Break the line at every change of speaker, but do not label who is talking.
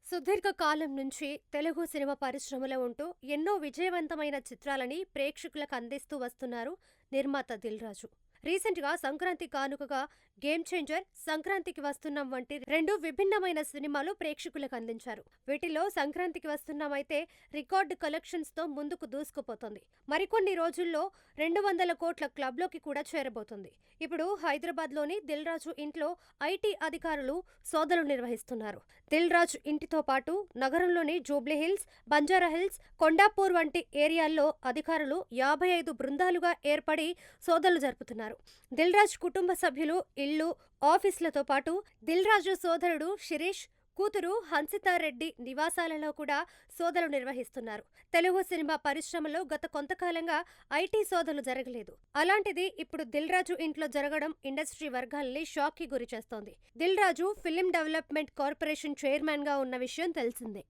సుదీర్ఘ కాలం నుంచి తెలుగు సినిమా పరిశ్రమలో ఉంటూ ఎన్నో విజయవంతమైన చిత్రాలని ప్రేక్షకులకు అందిస్తూ వస్తున్నారు నిర్మాత దిల్ రాజు. రీసెంట్ గా సంక్రాంతి కానుకగా గేమ్ చేంజర్, సంక్రాంతికి వస్తున్నాం వంటి రెండు విభిన్నమైన సినిమాలు ప్రేక్షకులకు అందించారు. వీటిలో సంక్రాంతికి వస్తున్నాం అయితే రికార్డు కలెక్షన్స్ తో ముందుకు దూసుకుపోతోంది. మరికొన్ని రోజుల్లో 200 కోట్ల క్లబ్ లోకి కూడా చేరబోతుంది. ఇప్పుడు హైదరాబాద్ లోని దిల్ రాజు ఇంట్లో ఐటీ అధికారులు సోదాలు నిర్వహిస్తున్నారు. దిల్ రాజు ఇంటితో పాటు నగరంలోని జూబ్లీహిల్స్, బంజారాహిల్స్, కొండాపూర్ వంటి ఏరియాల్లో అధికారులు 55 బృందాలుగా ఏర్పడి సోదాలు జరుపుతున్నారు. దిల్ రాజు కుటుంబ సభ్యులు ఇళ్లు, ఆఫీసులతో పాటు దిల్ రాజు సోదరుడు శిరీష్, కూతురు హన్సితారెడ్డి నివాసాలలో కూడా సోదాలు నిర్వహిస్తున్నారు. తెలుగు సినిమా పరిశ్రమలో గత కొంతకాలంగా ఐటీ సోదాలు జరగలేదు. అలాంటిది ఇప్పుడు దిల్ రాజు ఇంట్లో జరగడం ఇండస్ట్రీ వర్గాల్ని షాక్ కి గురి చేస్తోంది. Dil Raju film development corporation chairman గా ఉన్న విషయం తెలిసిందే.